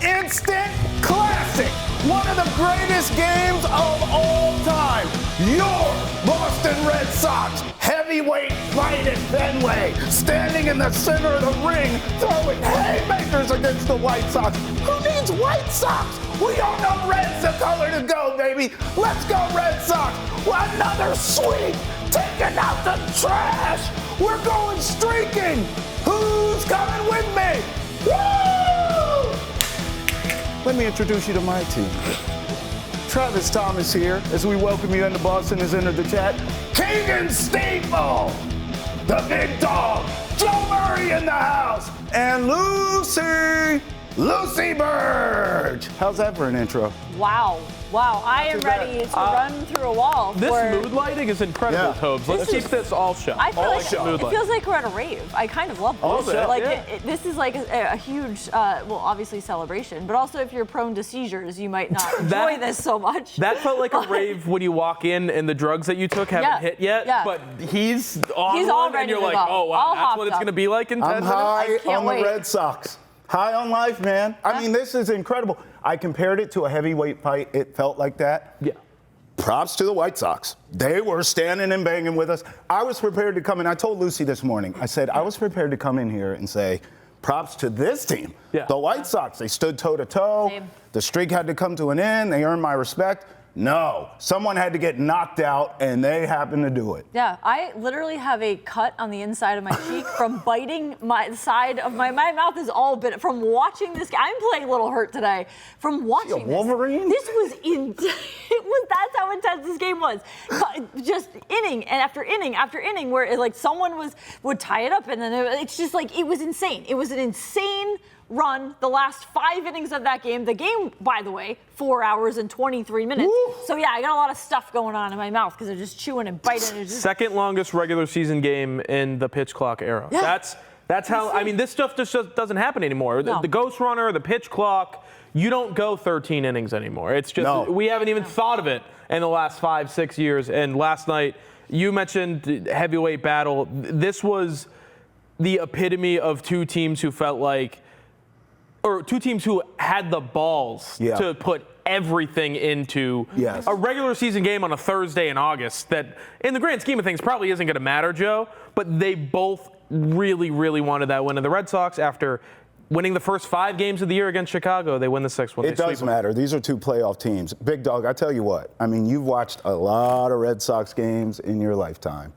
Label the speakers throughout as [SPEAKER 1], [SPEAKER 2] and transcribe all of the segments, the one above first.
[SPEAKER 1] instant classic. One of the greatest games of all time. Your Boston Red Sox heavyweight fight at Fenway, standing in the center of the ring, throwing haymakers against the White Sox. Who needs White Sox? We all know red's the color to go, baby. Let's go, Red Sox. Another sweep, taking out the trash. We're going streaking. Who's coming with me? Woo! Let me introduce you to my team. Travis Thomas here, as we welcome you into Boston, has entered the chat. Keegan Steeple, the big dog. Joe Murray in the house. And Lucy Burge. How's that for an intro?
[SPEAKER 2] Wow, I am ready to run through a wall.
[SPEAKER 3] This mood lighting is incredible, Tobes. Let's keep this all show.
[SPEAKER 2] I feel like it feels like we're at a rave. I kind of love this. This is like a huge, obviously celebration, but also if you're prone to seizures, you might not enjoy this so much.
[SPEAKER 3] That felt like a rave when you walk in and the drugs that you took haven't hit yet, but he's on
[SPEAKER 2] ready
[SPEAKER 3] and you're
[SPEAKER 2] to
[SPEAKER 3] like,
[SPEAKER 2] go.
[SPEAKER 3] oh, wow, that's what it's going to be like in 10 minutes?
[SPEAKER 1] I'm high on
[SPEAKER 2] wait.
[SPEAKER 1] the Red Sox. High on life, man. I mean, this is incredible. I compared it to a heavyweight fight. It felt like that.
[SPEAKER 3] Yeah.
[SPEAKER 1] Props to the White Sox. They were standing and banging with us. I was prepared to come in. I told Lucy this morning, I said, I was prepared to come in here and say, props to this team.
[SPEAKER 3] Yeah.
[SPEAKER 1] The White Sox, they stood toe-to-toe.
[SPEAKER 2] Same.
[SPEAKER 1] The streak had to come to an end. They earned my respect. No, someone had to get knocked out, and they happened to do it.
[SPEAKER 2] Yeah, I literally have a cut on the inside of my cheek from biting my side of my mouth is all bit from watching this. I'm playing a little hurt today from watching
[SPEAKER 1] Wolverine?
[SPEAKER 2] This was that's how intense this game was. Just inning and after inning after inning, where someone would tie it up, and then it's just like it was insane. It was an insane run the last 5 innings of that game. The game, by the way, 4 hours and 23 minutes.
[SPEAKER 1] Woo.
[SPEAKER 2] So yeah, I got a lot of stuff going on in my mouth because they're just chewing and biting.
[SPEAKER 3] Second longest regular season game in the pitch clock era.
[SPEAKER 2] Yeah.
[SPEAKER 3] That's how, I mean, this stuff just doesn't happen anymore.
[SPEAKER 2] No.
[SPEAKER 3] The ghost runner, the pitch clock, you don't go 13 innings anymore. It's just, we haven't even thought of it in the last 5-6 years. And last night, you mentioned heavyweight battle. This was the epitome of two teams who felt like, or two teams who had the balls to put everything into a regular season game on a Thursday in August that, in the grand scheme of things, probably isn't going to matter, Joe, but they both really, really wanted that win. And the Red Sox, after winning the first 5 games of the year against Chicago, they win the 6th one.
[SPEAKER 1] It does matter. These are 2 playoff teams. Big Dog, I tell you what, I mean, you've watched a lot of Red Sox games in your lifetime.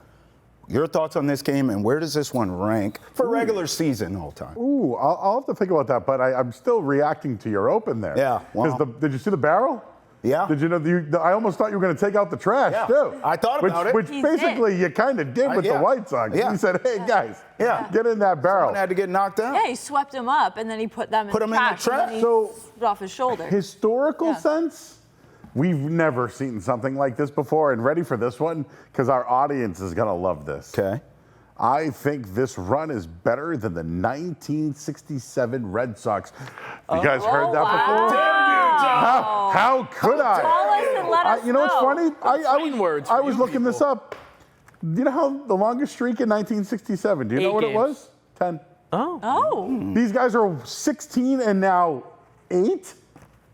[SPEAKER 1] Your thoughts on this game, and where does this one rank for regular season all time?
[SPEAKER 4] Ooh, I'll have to think about that, but I'm still reacting to your open there.
[SPEAKER 1] Yeah, wow.
[SPEAKER 4] Did you see the barrel?
[SPEAKER 1] Yeah.
[SPEAKER 4] Did you know, I almost thought you were going to take out the trash, too.
[SPEAKER 1] I thought about it.
[SPEAKER 4] Which basically you kind of did with the White Sox.
[SPEAKER 1] Yeah.
[SPEAKER 4] You said, hey, guys, get in that barrel.
[SPEAKER 1] Someone had to get knocked out.
[SPEAKER 2] Yeah, he swept him up, and then he put them in the trash.
[SPEAKER 1] And then
[SPEAKER 2] he threw off his shoulder.
[SPEAKER 4] Historical sense, we've never seen something like this before, and ready for this one, because our audience is going to love this.
[SPEAKER 1] Okay.
[SPEAKER 4] I think this run is better than the 1967 Red Sox. You guys heard that before?
[SPEAKER 1] Damn you, Joe.
[SPEAKER 4] How could I?
[SPEAKER 2] Call us and let us
[SPEAKER 4] You know what's funny?
[SPEAKER 3] I
[SPEAKER 4] was looking this up. Do you know how the longest streak in 1967? Do you know what it was? 10.
[SPEAKER 2] Oh.
[SPEAKER 4] These guys are 16 and now 8?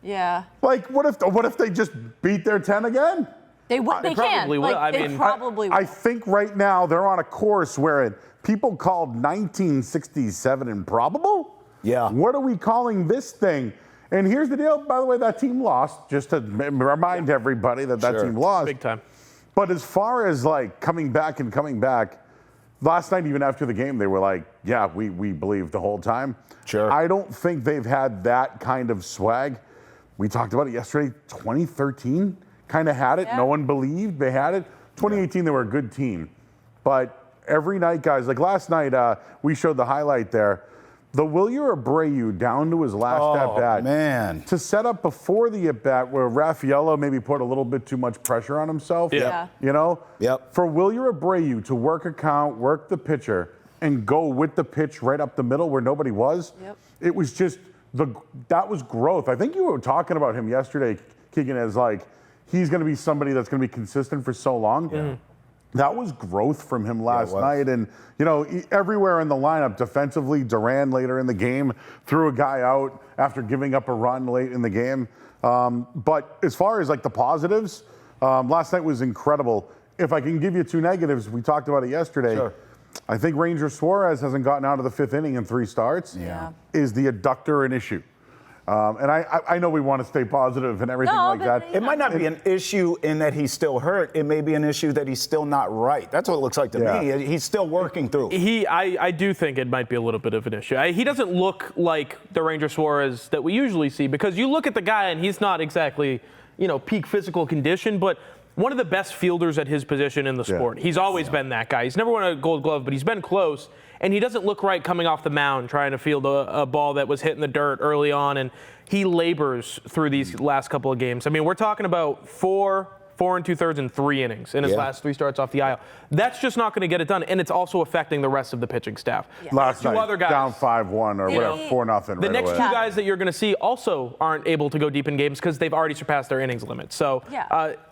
[SPEAKER 2] Yeah.
[SPEAKER 4] Like, what if they just beat their 10 again?
[SPEAKER 2] They
[SPEAKER 3] probably will.
[SPEAKER 2] They probably will.
[SPEAKER 4] I think right now they're on a course where people called 1967 improbable.
[SPEAKER 1] Yeah.
[SPEAKER 4] What are we calling this thing? And here's the deal, by the way, that team lost, just to remind everybody that team lost.
[SPEAKER 3] Big time.
[SPEAKER 4] But as far as coming back, last night even after the game, they were like, yeah, we believed the whole time.
[SPEAKER 1] Sure.
[SPEAKER 4] I don't think they've had that kind of swag. We talked about it yesterday, 2013 kind of had it.
[SPEAKER 2] Yeah.
[SPEAKER 4] No one believed they had it. 2018, they were a good team. But every night, guys, like last night, we showed the highlight there. The Wilyer Abreu down to his last at-bat.
[SPEAKER 1] Man.
[SPEAKER 4] To set up before the at-bat where Raffaello maybe put a little bit too much pressure on himself.
[SPEAKER 2] Yeah.
[SPEAKER 4] You know?
[SPEAKER 1] Yep.
[SPEAKER 4] For Wilyer Abreu to work a count, work the pitcher, and go with the pitch right up the middle where nobody was, it was just, that was growth. I think you were talking about him yesterday, Keegan, as he's going to be somebody that's going to be consistent for so long. That was growth from him last night. And, everywhere in the lineup defensively, Duran later in the game threw a guy out after giving up a run late in the game. But as far as the positives, last night was incredible. If I can give you 2 negatives, we talked about it yesterday.
[SPEAKER 5] Sure.
[SPEAKER 4] I think Ranger Suarez hasn't gotten out of the 5th inning in 3 starts.
[SPEAKER 2] Yeah.
[SPEAKER 4] Is the adductor an issue? And I know we want to stay positive and everything like that.
[SPEAKER 5] It might not be an issue in that he's still hurt. It may be an issue that he's still not right. That's what it looks like to me. He's still working through.
[SPEAKER 3] I do think it might be a little bit of an issue. He doesn't look like the Ranger Suarez that we usually see, because you look at the guy and he's not exactly, peak physical condition, but one of the best fielders at his position in the sport. He's always been that guy. He's never won a Gold Glove, but he's been close. And he doesn't look right coming off the mound trying to field a ball that was hit in the dirt early on. And he labors through these last couple of games. I mean, we're talking about 4 2/3 and 3 innings in his last 3 starts off the aisle. That's just not going to get it done. And it's also affecting the rest of the pitching staff.
[SPEAKER 2] Yeah.
[SPEAKER 4] Last night,
[SPEAKER 3] other guys,
[SPEAKER 4] down 5-1 or whatever, 4-0.
[SPEAKER 3] The next 2 guys that you're going to see also aren't able to go deep in games because they've already surpassed their innings limit. So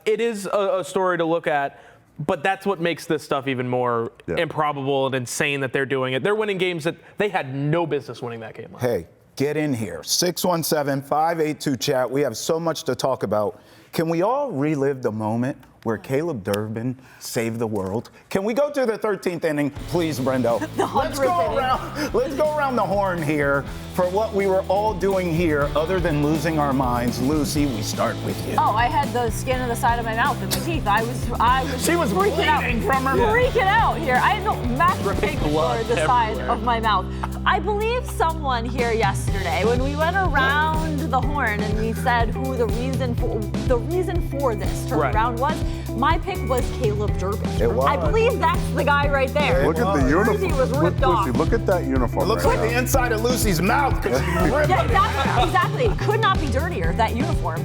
[SPEAKER 3] it is a story to look at. But that's what makes this stuff even more improbable and insane that they're doing it. They're winning games that they had no business winning that game.
[SPEAKER 5] Hey, get in here. 617-582-CHAT. We have so much to talk about. Can we all relive the moment where Caleb Durbin saved the world? Can we go to the 13th inning, please, Brendo? Let's go around the horn here for what we were all doing here other than losing our minds. Lucy, we start with you.
[SPEAKER 2] Oh, I had the skin on the side of my mouth and my teeth. I was
[SPEAKER 5] She was
[SPEAKER 2] freaking out.
[SPEAKER 5] from her
[SPEAKER 2] Freaking out here. I had no massive pink for the side of my mouth. I believe someone here yesterday, when we went around the horn and we said who the reason for this turnaround was, my pick was Caleb Durbin.
[SPEAKER 5] It was.
[SPEAKER 2] I believe that's the guy right there.
[SPEAKER 4] Look at the uniform.
[SPEAKER 2] Lucy was ripped off.
[SPEAKER 4] Lucy, look at that uniform.
[SPEAKER 5] It looks
[SPEAKER 4] right
[SPEAKER 5] like
[SPEAKER 4] now.
[SPEAKER 5] the inside of Lucy's mouth.
[SPEAKER 2] Yeah, exactly. It could not be dirtier, that uniform.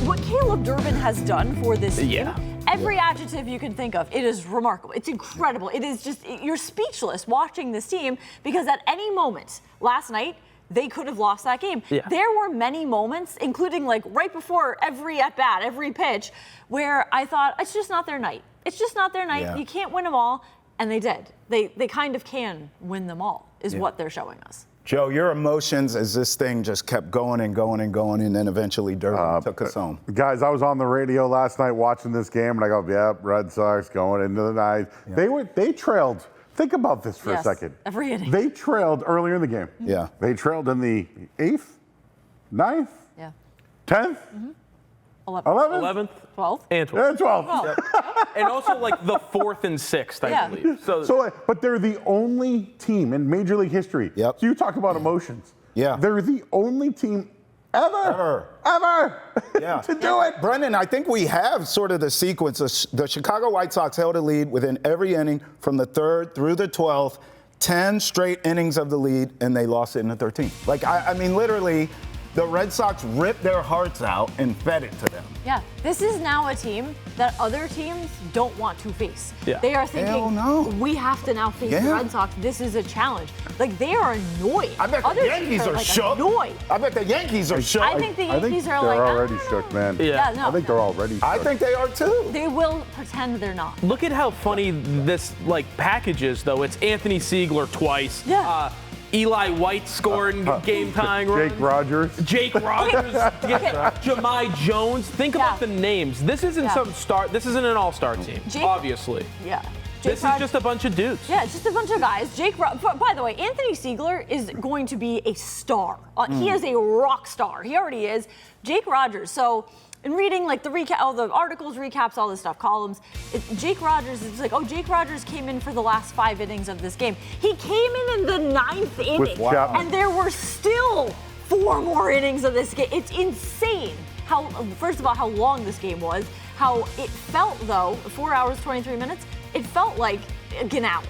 [SPEAKER 2] What Caleb Durbin has done for this team, every adjective you can think of, it is remarkable. It's incredible. It is just, you're speechless watching this team, because at any moment last night, they could have lost that game.
[SPEAKER 3] Yeah.
[SPEAKER 2] There were many moments, including right before every at-bat, every pitch, where I thought, it's just not their night. It's just not their night.
[SPEAKER 5] Yeah.
[SPEAKER 2] You can't win them all. And they did. They kind of can win them all, is what they're showing us.
[SPEAKER 5] Joe, your emotions as this thing just kept going and going and going, and then eventually Durbin took us home.
[SPEAKER 4] Guys, I was on the radio last night watching this game, and I go, Red Sox going into the night. Yeah. They trailed. Think about this for a second.
[SPEAKER 2] Every inning.
[SPEAKER 4] They trailed earlier in the game.
[SPEAKER 5] Yeah.
[SPEAKER 4] They trailed in the 8th, 9th, 10th, 11th,
[SPEAKER 2] 12th,
[SPEAKER 3] and 12th.
[SPEAKER 4] and 12th.
[SPEAKER 3] And also the 4th and 6th, I believe.
[SPEAKER 4] But they're the only team in Major League history.
[SPEAKER 5] Yep.
[SPEAKER 4] So you talk about emotions.
[SPEAKER 5] Yeah.
[SPEAKER 4] They're the only team ever to do it.
[SPEAKER 5] Brendan, I think we have sort of the sequence. The Chicago White Sox held a lead within every inning from the 3rd through the 12th, 10 straight innings of the lead, and they lost it in the 13th. I mean, literally, the Red Sox ripped their hearts out and fed it to them.
[SPEAKER 2] Yeah, this is now a team that other teams don't want to face.
[SPEAKER 3] Yeah.
[SPEAKER 2] They are thinking,
[SPEAKER 5] Hell no.
[SPEAKER 2] we have to now face the Red Sox. This is a challenge. They are annoyed.
[SPEAKER 5] I bet
[SPEAKER 2] other
[SPEAKER 5] the Yankees
[SPEAKER 2] teams
[SPEAKER 5] are shook.
[SPEAKER 2] Annoyed.
[SPEAKER 5] I bet the Yankees are shook.
[SPEAKER 2] I think the Yankees are
[SPEAKER 4] they're
[SPEAKER 2] like,
[SPEAKER 4] already
[SPEAKER 2] I don't
[SPEAKER 4] shook,
[SPEAKER 2] know.
[SPEAKER 4] man.
[SPEAKER 3] Yeah.
[SPEAKER 2] No,
[SPEAKER 4] I think they're already shook.
[SPEAKER 5] I think they are too.
[SPEAKER 2] They will pretend they're not.
[SPEAKER 3] Look at how funny this package is, though. It's Anthony Siegler twice.
[SPEAKER 2] Yeah.
[SPEAKER 3] Eli White scoring game-tying runs.
[SPEAKER 4] Jake Rogers.
[SPEAKER 3] Jahmai Jones. Think about the names. This isn't This isn't an all-star team, obviously.
[SPEAKER 2] Yeah.
[SPEAKER 3] This is just a bunch of dudes.
[SPEAKER 2] Yeah, it's just a bunch of guys. By the way, Anthony Siegler is going to be a star. He is a rock star. He already is. Jake Rogers. So, in reading the recap, all the articles, recaps, all this stuff, columns, Jake Rogers, it's Jake Rogers came in for the last 5 innings of this game. He came in the 9th inning, and there were still 4 more innings of this game. It's insane first of all, how long this game was, how it felt, though, 4 hours, 23 minutes, it felt like an hour.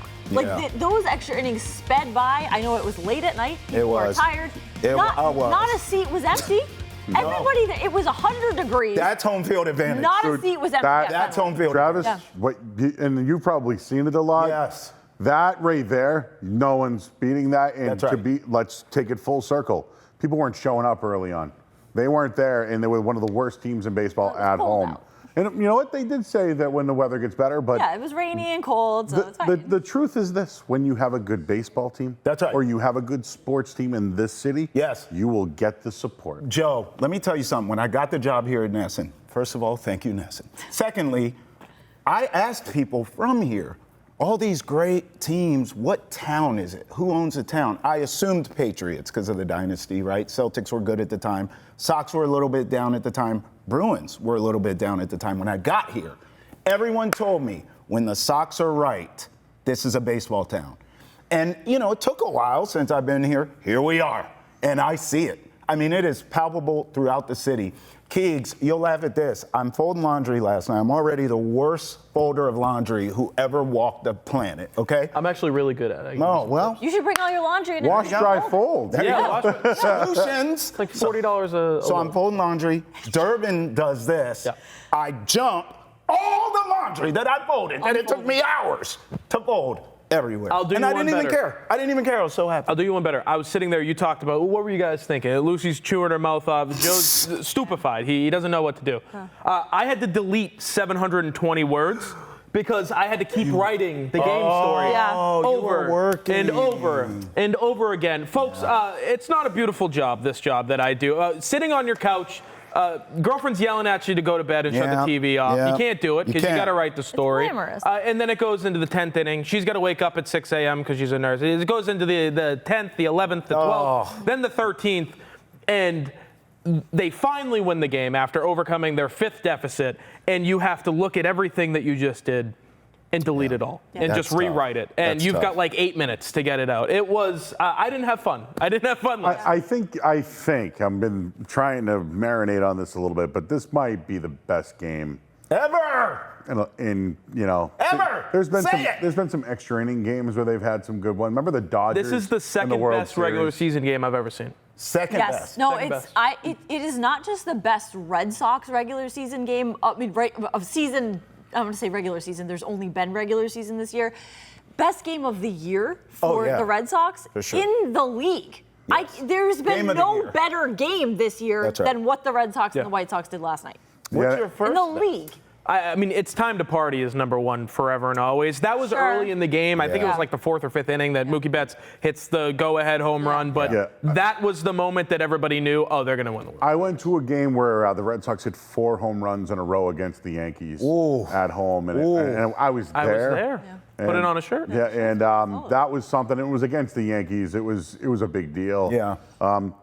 [SPEAKER 2] Those extra innings sped by. I know it was late at night. People were tired. Not a seat was empty. No. Everybody there, it was 100 degrees.
[SPEAKER 5] That's home field advantage.
[SPEAKER 2] Not a seat was empty.
[SPEAKER 5] That's home field
[SPEAKER 4] advantage. Travis, and you've probably seen it a lot.
[SPEAKER 5] Yes.
[SPEAKER 4] That right there, no one's beating that. And
[SPEAKER 5] That's right.
[SPEAKER 4] Let's take it full circle. People weren't showing up early on. They weren't there, and they were one of the worst teams in baseball at home. And you know what? They did say that when the weather gets better, but
[SPEAKER 2] yeah, it was rainy and cold, so it's fine.
[SPEAKER 4] The truth is this: when you have a good baseball team,
[SPEAKER 5] that's right,
[SPEAKER 4] or you have a good sports team in this city,
[SPEAKER 5] yes,
[SPEAKER 4] you will get the support.
[SPEAKER 5] Joe, let me tell you something. When I got the job here at Nesson, first of all, thank you, Nesson. Secondly, I asked people from here, all these great teams, what town is it? Who owns the town? I assumed Patriots because of the dynasty, right? Celtics were good at the time. Sox were a little bit down at the time. Bruins were a little bit down at the time when I got here. Everyone told me, when the Sox are right, this is a baseball town. And, you know, it took a while since I've been here. Here we are. And I see it. I mean, it is palpable throughout the city. Keegs, you'll laugh at this. I'm folding laundry last night. I'm already the worst folder of laundry who ever walked the planet, okay?
[SPEAKER 3] I'm actually really good at it.
[SPEAKER 5] No, well.
[SPEAKER 2] You should bring all your laundry in.
[SPEAKER 4] Wash, dry, fold.
[SPEAKER 3] Yeah,
[SPEAKER 5] Solutions.
[SPEAKER 3] It's like $40 a
[SPEAKER 5] So I'm folding laundry. Durbin does this. Yeah. I jump all the laundry that I folded, and it took me hours to fold. Everywhere.
[SPEAKER 3] I'll do
[SPEAKER 5] and
[SPEAKER 3] you
[SPEAKER 5] I
[SPEAKER 3] one
[SPEAKER 5] didn't even
[SPEAKER 3] better.
[SPEAKER 5] care. I didn't even care. I was so happy.
[SPEAKER 3] I'll do you one better. I was sitting there. You talked about, what were you guys thinking? Lucy's chewing her mouth off. Joe's stupefied. He doesn't know what to do. I had to delete 720 words because I had to keep writing the game story over and over and over again. Folks, it's not a beautiful job, this job that I do. Sitting on your couch, girlfriend's yelling at you to go to bed and shut the TV off. You can't do it because you got to write the story.
[SPEAKER 2] It's glamorous.
[SPEAKER 3] And then it goes into the 10th inning. She's got to wake up at 6 a.m. because she's a nurse. It goes into the 10th, the 11th, the 12th, then the 13th. And they finally win the game after overcoming their 5th deficit. And you have to look at everything that you just did and delete it all and just rewrite it. And you've got like 8 minutes to get it out. It was, I didn't have fun. I didn't have fun.
[SPEAKER 4] I think I've been trying to marinate on this a little bit, but this might be the best game
[SPEAKER 5] ever.
[SPEAKER 4] In you know,
[SPEAKER 5] ever.
[SPEAKER 4] There's been some extra inning games where they've had some good ones. Remember the Dodgers?
[SPEAKER 3] This is the second best regular season game I've ever seen.
[SPEAKER 5] Second best.
[SPEAKER 2] No,
[SPEAKER 3] second
[SPEAKER 2] it's
[SPEAKER 3] best.
[SPEAKER 2] It is not just the best Red Sox regular season game. I mean, of season. I'm going to say regular season. There's only been regular season this year. Best game of the year for the Red Sox in the league. Yes. There's been no better game this year than what the Red Sox and the White Sox did last night.
[SPEAKER 5] What's your first
[SPEAKER 2] in the league?
[SPEAKER 3] I mean, it's time to party is number one forever and always. That was early in the game. I think it was like the 4th or 5th inning that Mookie Betts hits the go-ahead home run. But that was the moment that everybody knew, oh, they're going to win the league.
[SPEAKER 4] I went to a game where the Red Sox hit 4 home runs in a row against the Yankees at home. And I was there.
[SPEAKER 3] I was there.
[SPEAKER 4] And,
[SPEAKER 3] put it on a shirt.
[SPEAKER 4] Yeah, and that was something. It was against the Yankees. It was a big deal.
[SPEAKER 5] Yeah.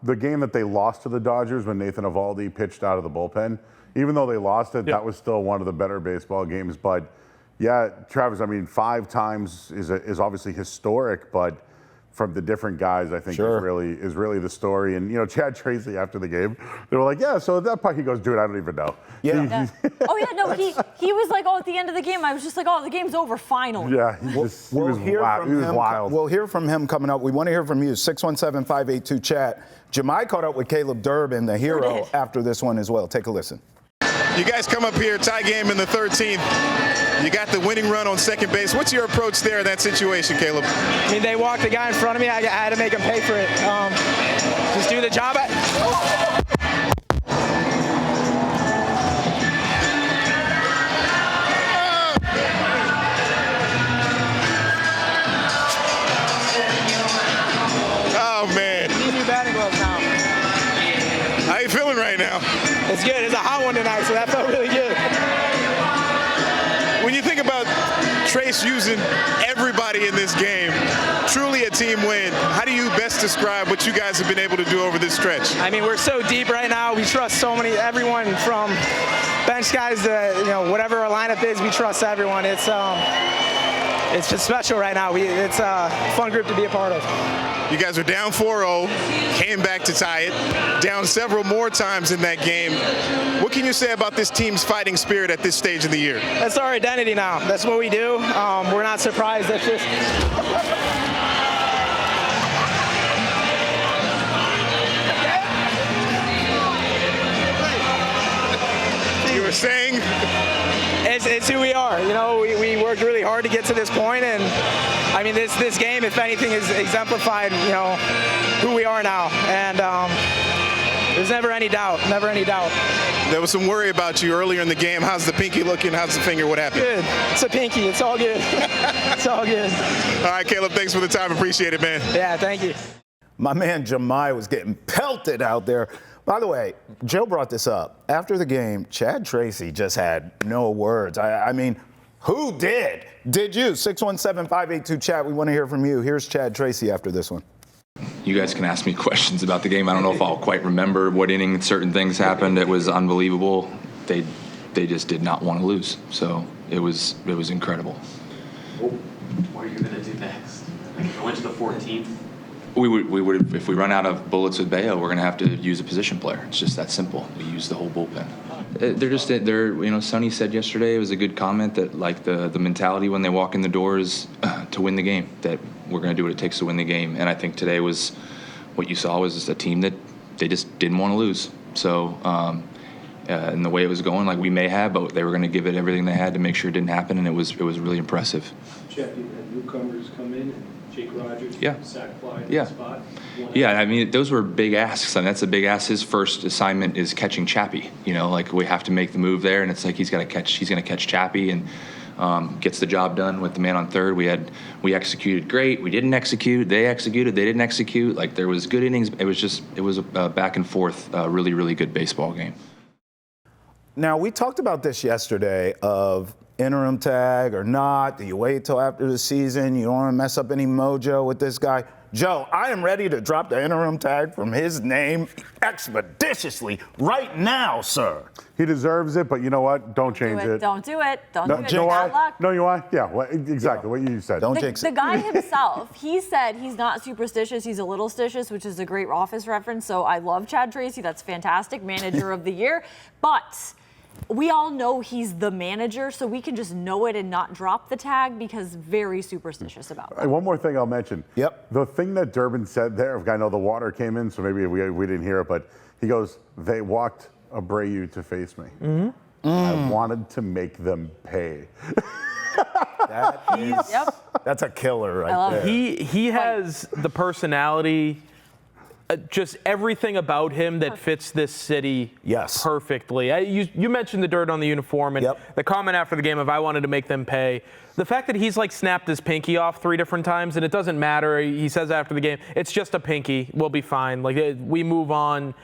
[SPEAKER 4] The game that they lost to the Dodgers when Nathan Eovaldi pitched out of the bullpen, even though they lost it, that was still one of the better baseball games. But yeah, Travis, I mean, 5 times is obviously historic, but from the different guys, I think is really the story. And, you know, Chad Tracy after the game, they were like, yeah, so at that point he goes, dude, I don't even know.
[SPEAKER 2] He was like, at the end of the game, I was just like, the game's over finally.
[SPEAKER 4] Yeah, he was wild.
[SPEAKER 5] We'll hear from him coming up. We want to hear from you, 617-582-CHAT. Jemai caught up with Caleb Durbin, the hero, after this one as well. Take a listen.
[SPEAKER 6] You guys come up here, tie game in the 13th. You got the winning run on second base. What's your approach there in that situation, Caleb?
[SPEAKER 7] I mean, they walked the guy in front of me. I had to make him pay for it. Just do the job.
[SPEAKER 6] Oh, man.
[SPEAKER 7] These new batting gloves now.
[SPEAKER 6] How you feeling right now?
[SPEAKER 7] It's good. It's a hot one tonight, so that felt really good.
[SPEAKER 6] When you think about Trace using everybody in this game, truly a team win, how do you best describe what you guys have been able to do over this stretch?
[SPEAKER 7] I mean, we're so deep right now. We trust everyone from bench guys to, whatever our lineup is, we trust everyone. It's just special right now. It's a fun group to be a part of.
[SPEAKER 6] You guys are down 4-0, came back to tie it, down several more times in that game. What can you say about this team's fighting spirit at this stage of the year?
[SPEAKER 7] That's our identity now. That's what we do. We're not surprised. That's just...
[SPEAKER 6] You were saying?
[SPEAKER 7] It's who we are. We worked really hard to get to this point, and I mean, this game, if anything, has exemplified, who we are now. And There's never any doubt. Never any doubt.
[SPEAKER 6] There was some worry about you earlier in the game. How's the pinky looking? How's the finger? What happened?
[SPEAKER 7] Good. It's a pinky. It's all good. It's all good.
[SPEAKER 6] All right, Caleb, thanks for the time. Appreciate it, man.
[SPEAKER 7] Yeah, thank you.
[SPEAKER 5] My man Jemai was getting pelted out there. By the way, Joe brought this up. After the game, Chad Tracy just had no words. I mean, who did? Did you? 617-582-CHAT. We want to hear from you. Here's Chad Tracy after this one.
[SPEAKER 8] You guys can ask me questions about the game. I don't know if I'll quite remember what inning certain things happened. It was unbelievable. They just did not want to lose. So it was incredible.
[SPEAKER 9] What are you going to do next? Like if it went to the 14th?
[SPEAKER 8] We would if we run out of bullets with Bayo, we're going to have to use a position player. It's just that simple. We use the whole bullpen. Sonny said yesterday, it was a good comment that like the mentality when they walk in the door is to win the game, that we're going to do what it takes to win the game. And I think today was what you saw was just a team that they just didn't want to lose. So and the way it was going, like we may have, but they were going to give it everything they had to make sure it didn't happen, and it was really impressive.
[SPEAKER 9] Jeff, you had newcomers come in, and Jake Rogers, sack fly in the spot.
[SPEAKER 8] Yeah, I mean, those were big asks. I mean, that's a big ask. His first assignment is catching Chappie. You know, like we have to make the move there, and it's like he's going to catch Chappie, and gets the job done with the man on third. We executed great. We didn't execute. They executed. They didn't execute. Like there was good innings. It was a back and forth, really, really good baseball game.
[SPEAKER 5] Now, we talked about this yesterday of interim tag or not. Do you wait till after the season? You don't want to mess up any mojo with this guy. Joe, I am ready to drop the interim tag from his name expeditiously right now, sir.
[SPEAKER 4] He deserves it, but you know what? Don't change it.
[SPEAKER 2] Don't do it. Don't do it.
[SPEAKER 4] You know why? No, you why? Yeah, exactly what you said.
[SPEAKER 5] Don't jinx it.
[SPEAKER 2] The guy himself, he said he's not superstitious. He's a little stitious, which is a great Office reference. So I love Chad Tracy. That's fantastic. Manager of the year. But we all know he's the manager, so we can just know it and not drop the tag because very superstitious about it.
[SPEAKER 4] One more thing I'll mention.
[SPEAKER 5] Yep.
[SPEAKER 4] The thing that Durbin said there, I know the water came in, so maybe we didn't hear it, but he goes, they walked Abreu to face me. Mm-hmm. I wanted to make them pay.
[SPEAKER 5] That's a killer right there.
[SPEAKER 3] He has the personality, just everything about him that fits this city perfectly. You mentioned the dirt on the uniform and the comment after the game of I wanted to make them pay. The fact that he's like snapped his pinky off 3 different times and it doesn't matter. He says after the game, it's just a pinky. We'll be fine. Like we move on.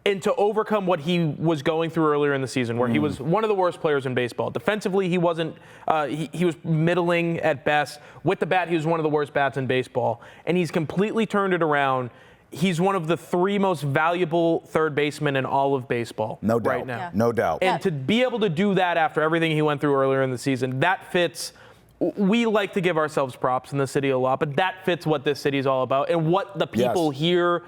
[SPEAKER 3] And to overcome what he was going through earlier in the season, where he was one of the worst players in baseball. Defensively, he wasn't. He was middling at best. With the bat, he was one of the worst bats in baseball. And he's completely turned it around. He's one of the 3 most valuable third basemen in all of baseball right now.
[SPEAKER 5] Yeah. No doubt.
[SPEAKER 3] And to be able to do that after everything he went through earlier in the season, that fits. We like to give ourselves props in the city a lot, but that fits what this city is all about and what the people here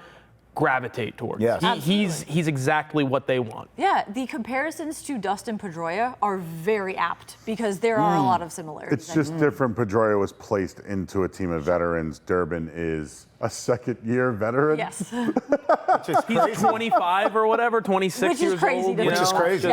[SPEAKER 3] gravitate towards.
[SPEAKER 5] Yes.
[SPEAKER 3] He's exactly what they want.
[SPEAKER 2] Yeah, the comparisons to Dustin Pedroia are very apt because there are a lot of similarities.
[SPEAKER 4] It's just different. Pedroia was placed into a team of veterans. Durbin is a second-year veteran.
[SPEAKER 2] Yes.
[SPEAKER 3] He's 25 or whatever, 26 years old.
[SPEAKER 5] Which is crazy.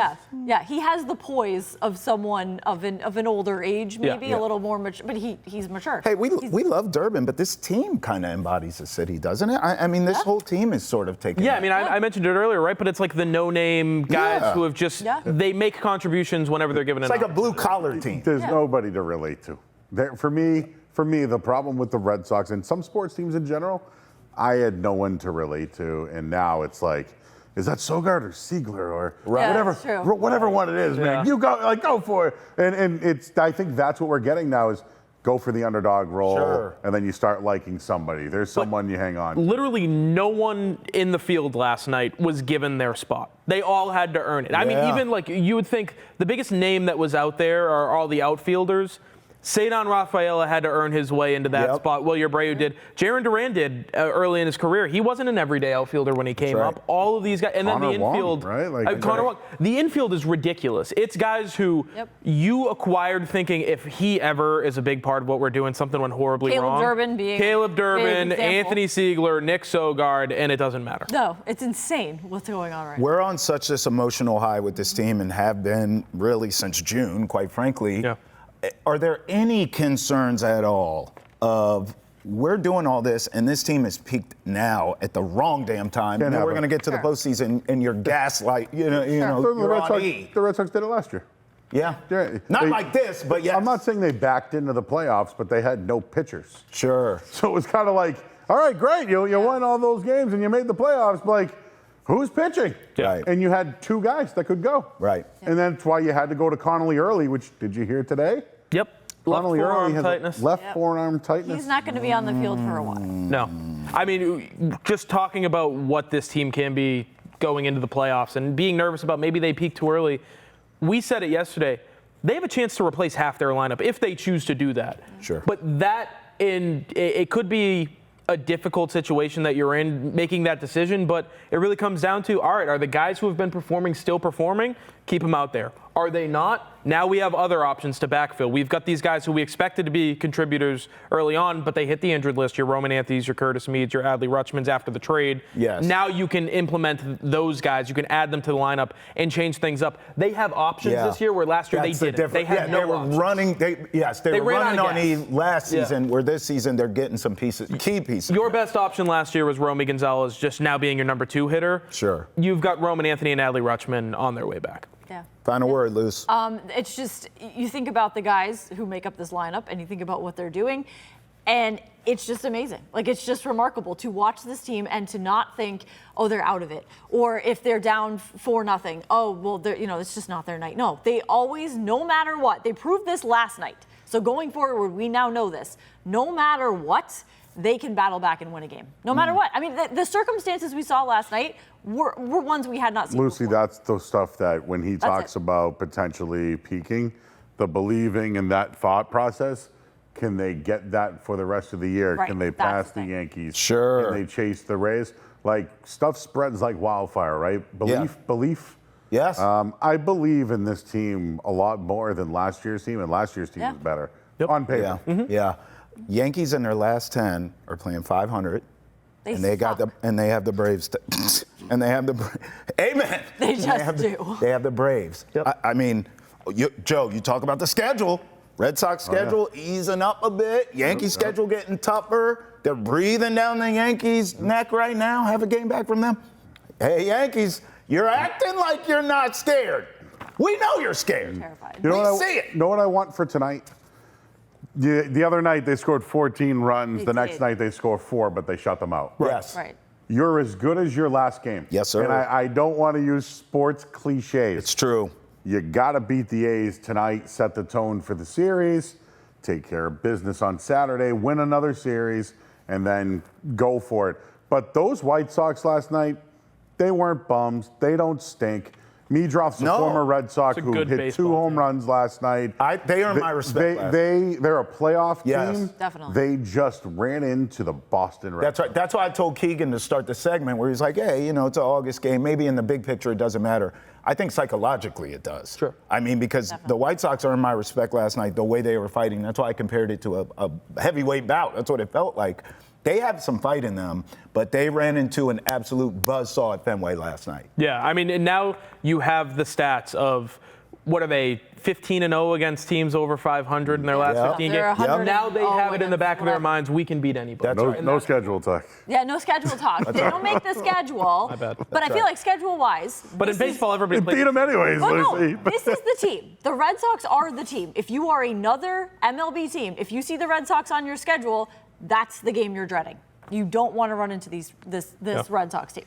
[SPEAKER 2] Yeah. He has the poise of someone of an older age, maybe a little more mature, but he's mature.
[SPEAKER 5] Hey, we love Durbin, but this team kind of embodies the city, doesn't it? I mean, this whole team is sort of taking.
[SPEAKER 3] Yeah, I mean, I mentioned it earlier, right? But it's like the no-name guys who have just they make contributions whenever they're given.
[SPEAKER 5] It's like a blue-collar team.
[SPEAKER 4] There's nobody to relate to. For me, the problem with the Red Sox and some sports teams in general, I had no one to relate to, and now it's like, is that Sogard or Siegler or whatever one it is, man? You go for it. And it's I think that's what we're getting now is go for the underdog role, and then you start liking somebody. There's someone you hang on to.
[SPEAKER 3] Literally no one in the field last night was given their spot. They all had to earn it. I mean, even like you would think the biggest name that was out there are all the outfielders. Cedar Rafaela had to earn his way into that spot. Wilyer Abreu did. Jaron Duran did early in his career. He wasn't an everyday outfielder when he came up. All of these guys, and then the infield. Connor Wong. The infield is ridiculous. It's guys who you acquired thinking if he ever is a big part of what we're doing, something went horribly wrong. Caleb Durbin, Anthony Siegler, Nick Sogard, and it doesn't matter.
[SPEAKER 2] No, it's insane what's going on right now.
[SPEAKER 5] We're on such this emotional high with this team and have been really since June, quite frankly.
[SPEAKER 3] Yeah.
[SPEAKER 5] Are there any concerns at all of we're doing all this, and this team is peaked now at the wrong damn time. And then we're going to get to the postseason, and you're gaslight.
[SPEAKER 4] The Red Sox did it last year.
[SPEAKER 5] Yeah. Not like this, but yes.
[SPEAKER 4] I'm not saying they backed into the playoffs, but they had no pitchers.
[SPEAKER 5] Sure.
[SPEAKER 4] So it was kind of like, all right, great, you won all those games and you made the playoffs, but like, who's pitching?
[SPEAKER 5] Right.
[SPEAKER 4] And you had 2 guys that could go.
[SPEAKER 5] Right.
[SPEAKER 4] And that's why you had to go to Connolly early, which, did you hear today?
[SPEAKER 3] Yep.
[SPEAKER 4] Connolly early has
[SPEAKER 3] tightness.
[SPEAKER 4] Left forearm tightness.
[SPEAKER 2] He's not going to be on the field for a while.
[SPEAKER 3] No. I mean, just talking about what this team can be going into the playoffs and being nervous about maybe they peaked too early, we said it yesterday. They have a chance to replace half their lineup if they choose to do that.
[SPEAKER 5] Sure.
[SPEAKER 3] But it could be a difficult situation that you're in making that decision, but it really comes down to, all right, are the guys who have been performing still performing? Keep them out there. Are they not? Now we have other options to backfill. We've got these guys who we expected to be contributors early on, but they hit the injured list. Your Roman Anthony's, your Curtis Meads, your Adley Rutschmans after the trade.
[SPEAKER 5] Yes.
[SPEAKER 3] Now you can implement those guys. You can add them to the lineup and change things up. They have options this year where last year they didn't. They had no options.
[SPEAKER 5] They were running on E last season, where this season they're getting some pieces, key pieces.
[SPEAKER 3] Your best option last year was Romy Gonzalez just now being your number 2 hitter.
[SPEAKER 5] Sure.
[SPEAKER 3] You've got Roman Anthony and Adley Rutschman on their way back.
[SPEAKER 2] Yeah.
[SPEAKER 5] Final word, Luce.
[SPEAKER 2] It's just, you think about the guys who make up this lineup and you think about what they're doing, and it's just amazing. Like, it's just remarkable to watch this team and to not think, oh, they're out of it. Or if they're down 4-0, oh, well, it's just not their night. No, they always, no matter what, they proved this last night. So going forward, we now know this. No matter what, they can battle back and win a game. No matter what. I mean, the circumstances we saw last night were ones we had not seen
[SPEAKER 4] Lucy,
[SPEAKER 2] before.
[SPEAKER 4] that's the stuff that when he talks about potentially peaking, the believing in that thought process, can they get that for the rest of the year?
[SPEAKER 2] Right,
[SPEAKER 4] Can they
[SPEAKER 2] that's
[SPEAKER 4] pass
[SPEAKER 2] the
[SPEAKER 4] the
[SPEAKER 2] thing.
[SPEAKER 4] Yankees?
[SPEAKER 5] Sure.
[SPEAKER 4] Can they chase the Rays? Like, stuff spreads like wildfire, right? Belief.
[SPEAKER 5] Yes.
[SPEAKER 4] I believe in this team a lot more than last year's team, and last year's team was better on paper.
[SPEAKER 5] Yeah. Yankees in their last 10 are playing 500. And they have the Braves. And they have the Amen.
[SPEAKER 2] They just do.
[SPEAKER 5] They have the Braves.
[SPEAKER 3] Yep.
[SPEAKER 5] I mean, Joe, you talk about the schedule. Red Sox schedule easing up a bit. Yankees schedule getting tougher. They're breathing down the Yankees' neck right now. Have a game back from them. Hey, Yankees, you're acting like you're not scared. We know you're scared.
[SPEAKER 2] Terrified.
[SPEAKER 4] You know
[SPEAKER 5] see it.
[SPEAKER 4] You know what I want for tonight? The other night they scored 14 runs. The next night they score 4, but they shut them out.
[SPEAKER 5] Yes.
[SPEAKER 2] Right.
[SPEAKER 4] You're as good as your last game.
[SPEAKER 5] Yes, sir.
[SPEAKER 4] And I don't want to use sports cliches.
[SPEAKER 5] It's true.
[SPEAKER 4] You got to beat the A's tonight, set the tone for the series, take care of business on Saturday, win another series, and then go for it. But those White Sox last night, they weren't bums. They don't stink. Meadroff's a former Red Sox who hit 2 home runs last night.
[SPEAKER 5] They earn my respect.
[SPEAKER 4] They're a playoff team.
[SPEAKER 2] Definitely.
[SPEAKER 4] They just ran into the Boston Red Sox.
[SPEAKER 5] That's right. That's why I told Keegan to start the segment where he's like, hey, it's an August game. Maybe in the big picture it doesn't matter. I think psychologically it does.
[SPEAKER 3] Sure.
[SPEAKER 5] I mean, because the White Sox earned my respect last night, the way they were fighting. That's why I compared it to a heavyweight bout. That's what it felt like. They have some fight in them, but they ran into an absolute buzzsaw at Fenway last night.
[SPEAKER 3] Yeah, I mean, and now you have the stats of, what are they, 15-0 against teams over 500 in their last 15 games. Now they have it in the back of their minds, we can beat anybody.
[SPEAKER 4] No schedule talk.
[SPEAKER 2] Yeah, no schedule talk. They don't make the schedule.
[SPEAKER 3] My bad.
[SPEAKER 2] But I feel like schedule-wise.
[SPEAKER 3] But in baseball, everybody plays.
[SPEAKER 4] Beat them anyways, Lucy.
[SPEAKER 2] No, this is the team. The Red Sox are the team. If you are another MLB team, if you see the Red Sox on your schedule, that's the game you're dreading. You don't want to run into this Red Sox team.